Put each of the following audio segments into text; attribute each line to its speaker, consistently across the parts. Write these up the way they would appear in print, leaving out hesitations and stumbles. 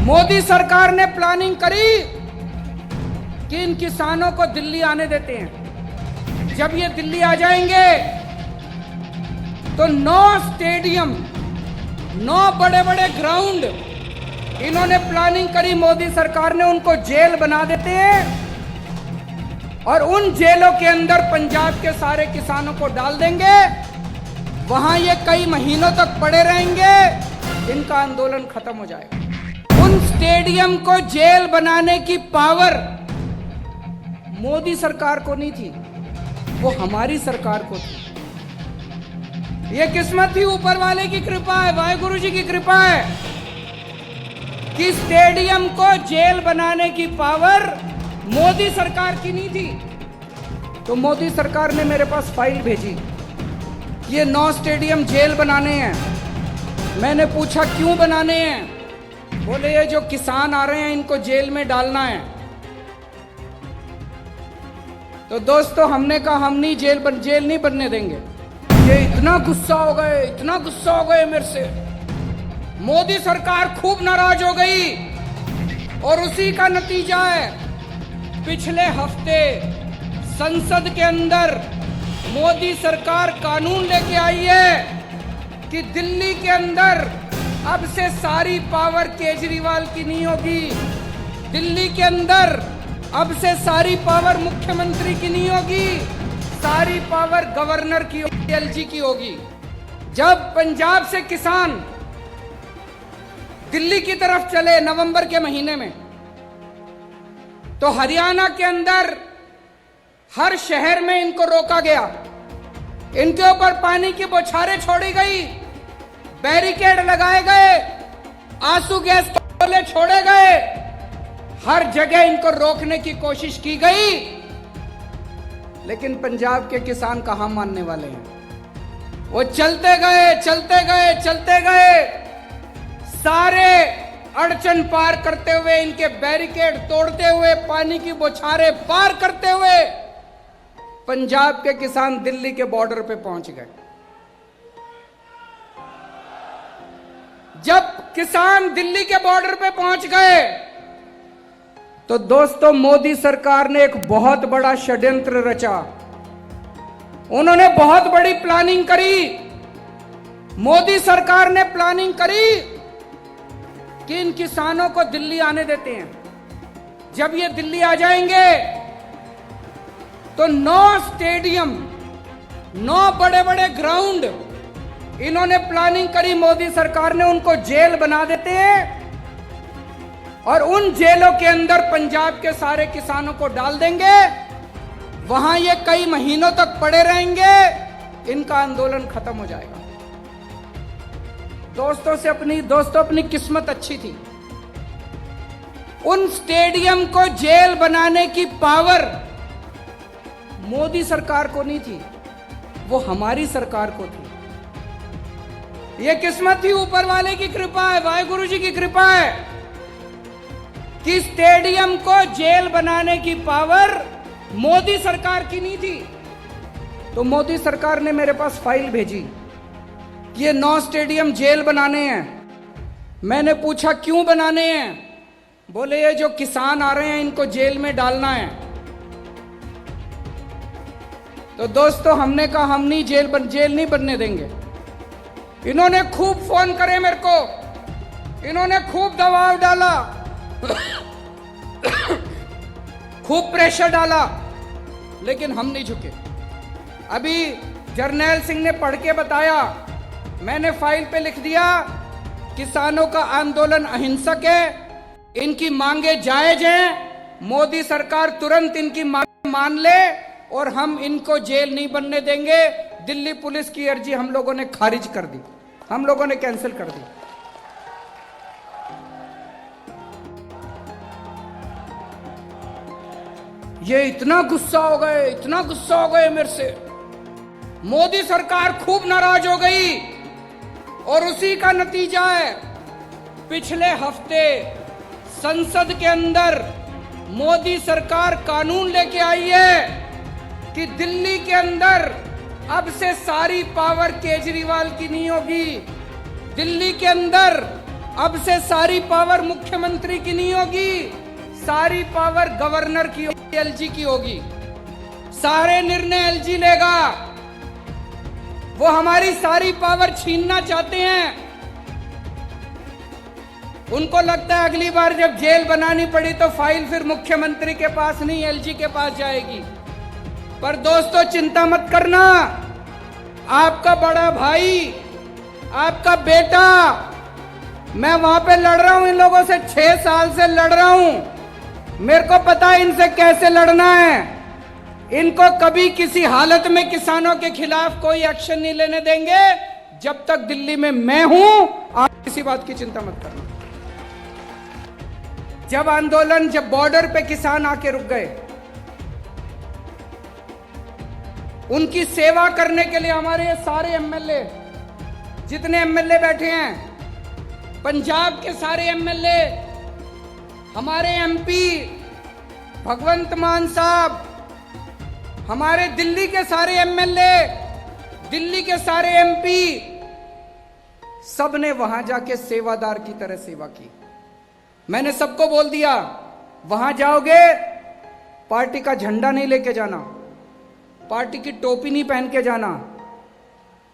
Speaker 1: मोदी सरकार ने प्लानिंग करी कि इन किसानों को दिल्ली आने देते हैं। जब ये दिल्ली आ जाएंगे तो 9 स्टेडियम, 9 बड़े बड़े ग्राउंड इन्होंने प्लानिंग करी, मोदी सरकार ने उनको जेल बना देते हैं और उन जेलों के अंदर पंजाब के सारे किसानों को डाल देंगे। वहां ये कई महीनों तक पड़े रहेंगे, इनका आंदोलन खत्म हो जाएगा। उन स्टेडियम को जेल बनाने की पावर मोदी सरकार को नहीं थी, वो हमारी सरकार को थी। ये किस्मत थी, ऊपर वाले की कृपा है, वाहेगुरु जी की कृपा है कि स्टेडियम को जेल बनाने की पावर मोदी सरकार की नहीं थी। तो मोदी सरकार ने मेरे पास फाइल भेजी, ये 9 स्टेडियम जेल बनाने हैं। मैंने पूछा क्यों बनाने हैं? बोले ये जो किसान आ रहे हैं इनको जेल में डालना है। तो दोस्तों हमने कहा हम नहीं जेल नहीं बनने देंगे। ये इतना गुस्सा हो गए, इतना गुस्सा हो गए मेरे से, मोदी सरकार खूब नाराज हो गई और उसी का नतीजा है पिछले हफ्ते संसद के अंदर मोदी सरकार कानून लेके आई है कि दिल्ली के अंदर अब से सारी पावर केजरीवाल की नहीं होगी। दिल्ली के अंदर अब से सारी पावर मुख्यमंत्री की नहीं होगी, सारी पावर गवर्नर की होगी, एलजी की होगी। जब पंजाब से किसान दिल्ली की तरफ चले नवंबर के महीने में, तो हरियाणा के अंदर हर शहर में इनको रोका गया, इनके ऊपर पानी की बौछारें छोड़ी गई, बैरिकेड लगाए गए, आंसू गैस गोले छोड़े गए, हर जगह इनको रोकने की कोशिश की गई। लेकिन पंजाब के किसान कहां मानने वाले हैं? वो चलते गए, चलते गए, चलते गए, सारे अड़चन पार करते हुए, इनके बैरिकेड तोड़ते हुए, पानी की बौछारें पार करते हुए पंजाब के किसान दिल्ली के बॉर्डर पे पहुंच गए। जब किसान दिल्ली के बॉर्डर पे पहुंच गए तो दोस्तों मोदी सरकार ने एक बहुत बड़ा षड्यंत्र रचा। उन्होंने बहुत बड़ी प्लानिंग करी। मोदी सरकार ने प्लानिंग करी कि इन किसानों को दिल्ली आने देते हैं। जब ये दिल्ली आ जाएंगे तो 9 स्टेडियम, 9 बड़े बड़े ग्राउंड इन्होंने प्लानिंग करी, मोदी सरकार ने उनको जेल बना देते हैं और उन जेलों के अंदर पंजाब के सारे किसानों को डाल देंगे। वहां ये कई महीनों तक पड़े रहेंगे, इनका आंदोलन खत्म हो जाएगा। दोस्तों अपनी किस्मत अच्छी थी। उन स्टेडियम को जेल बनाने की पावर मोदी सरकार को नहीं थी, वो हमारी सरकार को थी। ये किस्मत थी, ऊपर वाले की कृपा है, वाहेगुरु जी की कृपा है कि स्टेडियम को जेल बनाने की पावर मोदी सरकार की नहीं थी। तो मोदी सरकार ने मेरे पास फाइल भेजी, ये 9 स्टेडियम जेल बनाने हैं। मैंने पूछा क्यों बनाने हैं? बोले ये जो किसान आ रहे हैं इनको जेल में डालना है। तो दोस्तों हमने कहा हम नहीं जेल नहीं बनने देंगे। इन्होंने खूब फोन करे मेरे को, इन्होंने खूब दबाव डाला, खूब प्रेशर डाला, लेकिन हम नहीं झुके। अभी जर्नैल सिंह ने पढ़ के बताया, मैंने फाइल पे लिख दिया किसानों का आंदोलन अहिंसक है, इनकी मांगे जायज हैं, मोदी सरकार तुरंत इनकी मांग मान ले और हम इनको जेल नहीं बनने देंगे। दिल्ली पुलिस की अर्जी हम लोगों ने खारिज कर दी, हम लोगों ने कैंसिल कर दी। ये इतना गुस्सा हो गए, इतना गुस्सा हो गए मेरे से, मोदी सरकार खूब नाराज हो गई और उसी का नतीजा है पिछले हफ्ते संसद के अंदर मोदी सरकार कानून लेके आई है कि दिल्ली के अंदर अब से सारी पावर केजरीवाल की नहीं होगी। दिल्ली के अंदर अब से सारी पावर मुख्यमंत्री की नहीं होगी, सारी पावर गवर्नर की होगी, एलजी की होगी। सारे निर्णय एलजी लेगा। वो हमारी सारी पावर छीनना चाहते हैं। उनको लगता है अगली बार जब जेल बनानी पड़ी तो फाइल फिर मुख्यमंत्री के पास नहीं, एलजी के पास जाएगी। पर दोस्तों चिंता मत करना, आपका बड़ा भाई, आपका बेटा, मैं वहां पे लड़ रहा हूं इन लोगों से, 6 साल से लड़ रहा हूं। मेरे को पता है इनसे कैसे लड़ना है। इनको कभी किसी हालत में किसानों के खिलाफ कोई एक्शन नहीं लेने देंगे जब तक दिल्ली में मैं हूं। आप किसी बात की चिंता मत करना। जब बॉर्डर पे किसान आके रुक गए, उनकी सेवा करने के लिए हमारे ये सारे एमएलए, जितने एमएलए बैठे हैं, पंजाब के सारे एमएलए, हमारे एमपी भगवंत मान साहब, हमारे दिल्ली के सारे एमएलए, दिल्ली के सारे एमपी, सबने वहां जाके सेवादार की तरह सेवा की। मैंने सबको बोल दिया, वहां जाओगे पार्टी का झंडा नहीं लेके जाना, पार्टी की टोपी नहीं पहन के जाना,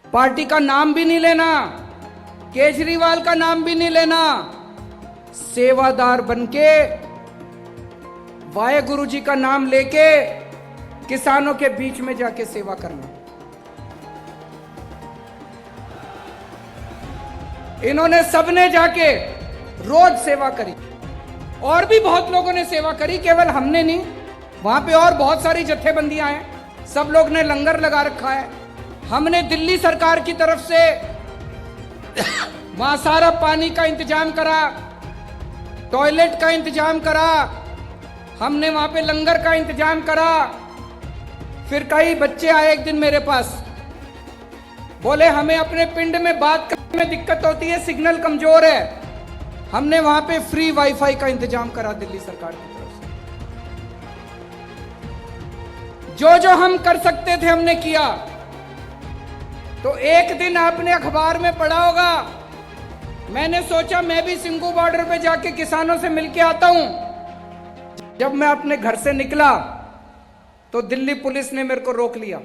Speaker 1: पार्टी का नाम भी नहीं लेना, केजरीवाल का नाम भी नहीं लेना। सेवादार बनके वाहेगुरु जी का नाम लेके किसानों के बीच में जाके सेवा करना। इन्होंने सबने जाके रोज सेवा करी, और भी बहुत लोगों ने सेवा करी, केवल हमने नहीं। वहां पे और बहुत सारी जत्थेबंदियां हैं, सब लोग ने लंगर लगा रखा है। हमने दिल्ली सरकार की तरफ से वहां सारा पानी का इंतजाम करा, टॉयलेट का इंतजाम करा, हमने वहां पे लंगर का इंतजाम करा। फिर कई बच्चे आए एक दिन मेरे पास, बोले हमें अपने पिंड में बात करने में दिक्कत होती है, सिग्नल कमजोर है। हमने वहां पे फ्री वाईफाई का इंतजाम करा दिल्ली सरकार की तरफ से। जो हम कर सकते थे हमने किया। तो एक दिन आपने अखबार में पढ़ा होगा, मैंने सोचा मैं भी सिंगू बॉर्डर पे जाके किसानों से मिलके आता हूं। जब मैं अपने घर से निकला तो दिल्ली पुलिस ने मेरे को रोक लिया।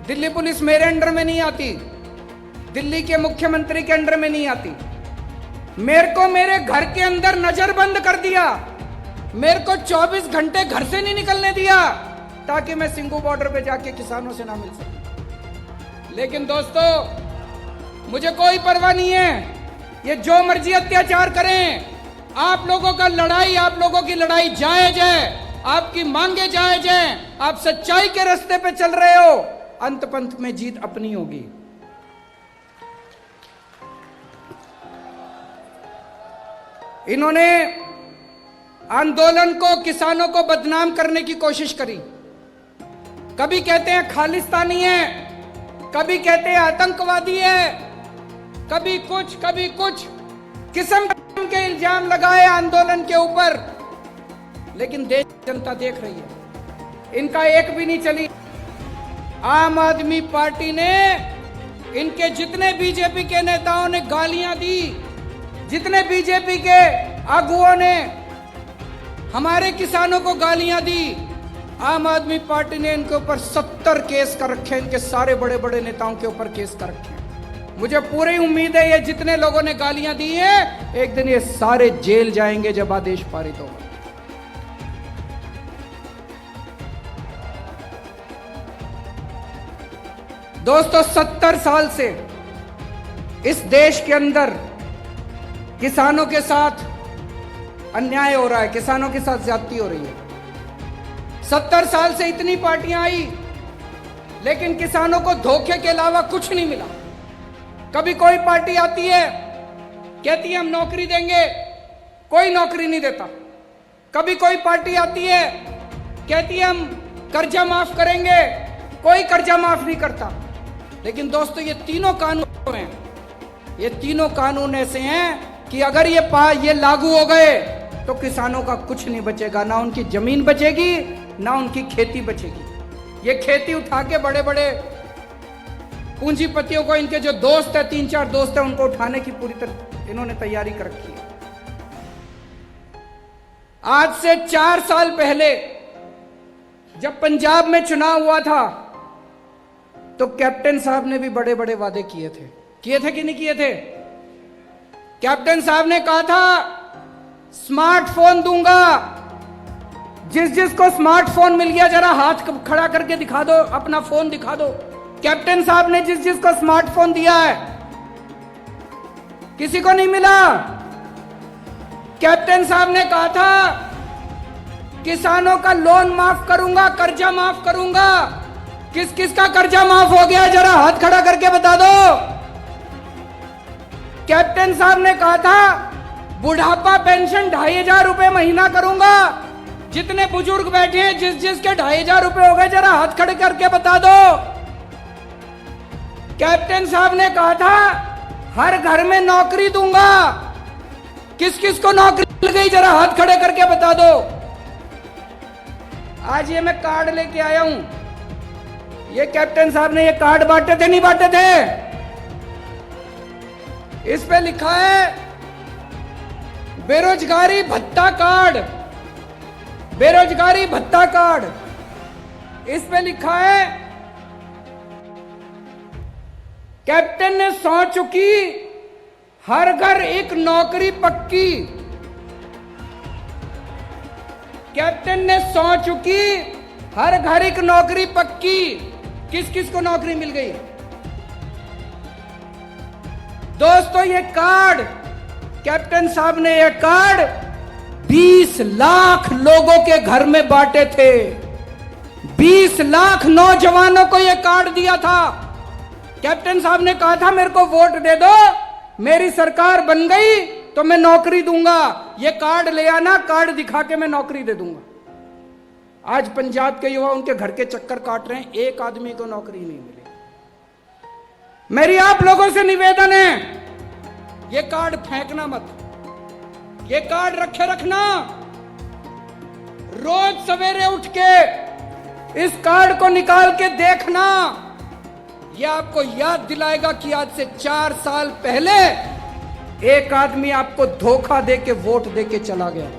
Speaker 1: दिल्ली पुलिस मेरे अंडर में नहीं आती, दिल्ली के मुख्यमंत्री के अंडर में नहीं आती। मेरे को मेरे घर के अंदर नजरबंद कर दिया, मेरे को 24 घंटे घर से नहीं निकलने दिया, ताकि मैं सिंगू बॉर्डर पे जाके किसानों से ना मिल सकूं। लेकिन दोस्तों मुझे कोई परवाह नहीं है, ये जो मर्जी अत्याचार करें, आप लोगों का लड़ाई, आप लोगों की लड़ाई जायज है, आपकी मांगे जायज हैं, आप सच्चाई के रास्ते पे चल रहे हो, अंत पंत में जीत अपनी होगी। इन्होंने आंदोलन को, किसानों को बदनाम करने की कोशिश करी। कभी कहते हैं खालिस्तानी है, कभी कहते हैं आतंकवादी है, कभी कुछ किस्म के इल्जाम लगाए आंदोलन के ऊपर। लेकिन देश की जनता देख रही है, इनका एक भी नहीं चली। आम आदमी पार्टी ने, इनके जितने बीजेपी के नेताओं ने गालियां दी, जितने बीजेपी के आगुओं ने हमारे किसानों को गालियां दी, आम आदमी पार्टी ने इनके ऊपर 70 केस कर रखे, इनके सारे बड़े बड़े नेताओं के ऊपर केस कर रखे हैं। मुझे पूरी उम्मीद है ये जितने लोगों ने गालियां दी हैं, एक दिन ये सारे जेल जाएंगे जब आदेश पारित होगा। दोस्तों 70 साल से इस देश के अंदर किसानों के साथ अन्याय हो रहा है, किसानों के साथ ज्यादती हो रही है। 70 साल से इतनी पार्टियां आई, लेकिन किसानों को धोखे के अलावा कुछ नहीं मिला। कभी कोई पार्टी आती है, कहती है हम नौकरी देंगे, कोई नौकरी नहीं देता। कभी कोई पार्टी आती है, कहती है हम कर्जा माफ करेंगे, कोई कर्जा माफ नहीं करता। लेकिन दोस्तों ये तीनों कानून हैं, ये तीनों कानून ऐसे हैं कि अगर ये लागू हो गए तो किसानों का कुछ नहीं बचेगा, ना उनकी जमीन बचेगी, ना उनकी खेती बचेगी। ये खेती उठा के बड़े बड़े पूंजीपतियों को, इनके जो दोस्त है, 3-4 दोस्त है, उनको उठाने की पूरी तरह इन्होंने तैयारी कर रखी है। आज से 4 साल पहले जब पंजाब में चुनाव हुआ था तो कैप्टन साहब ने भी बड़े बड़े वादे किए थे कि नहीं किए थे? कैप्टन साहब ने कहा था स्मार्टफोन दूंगा, जिस जिसको स्मार्टफोन मिल गया जरा हाथ खड़ा करके दिखा दो, अपना फोन दिखा दो। कैप्टन साहब ने जिस जिसको स्मार्टफोन दिया है, किसी को नहीं मिला। कैप्टन साहब ने कहा था किसानों का लोन माफ करूंगा, कर्जा माफ करूंगा। किस किस का कर्जा माफ हो गया जरा हाथ खड़ा करके बता दो। कैप्टन साहब ने कहा था बुढ़ापा पेंशन 2500 रुपए महीना करूंगा। जितने बुजुर्ग बैठे हैं जिस जिसके 2500 रुपए हो गए जरा हाथ खड़े करके बता दो। कैप्टन साहब ने कहा था हर घर में नौकरी दूंगा। किस किस को नौकरी मिल गई जरा हाथ खड़े करके बता दो। आज ये मैं कार्ड लेके आया हूं। ये कैप्टन साहब ने ये कार्ड बांटे थे, नहीं बांटे थे? इस पे लिखा है बेरोजगारी भत्ता कार्ड, बेरोजगारी भत्ता कार्ड। इस पे लिखा है कैप्टन ने सौं चुकी हर घर एक नौकरी पक्की। कैप्टन ने सौं चुकी हर घर एक नौकरी पक्की। किस किस को नौकरी मिल गई दोस्तों? ये कार्ड कैप्टन साहब ने ये कार्ड 20 लाख लोगों के घर में बांटे थे। 20 लाख नौजवानों को ये कार्ड दिया था। कैप्टन साहब ने कहा था मेरे को वोट दे दो, मेरी सरकार बन गई तो मैं नौकरी दूंगा। ये कार्ड ले आना, कार्ड दिखा के मैं नौकरी दे दूंगा। आज पंजाब के युवा उनके घर के चक्कर काट रहे हैं, एक आदमी को नौकरी नहीं मिली। मेरी आप लोगों से निवेदन है, ये कार्ड फेंकना मत, ये कार्ड रखे रखना। रोज सवेरे उठ के इस कार्ड को निकाल के देखना। यह आपको याद दिलाएगा कि आज से 4 साल पहले एक आदमी आपको धोखा दे के वोट दे के चला गया।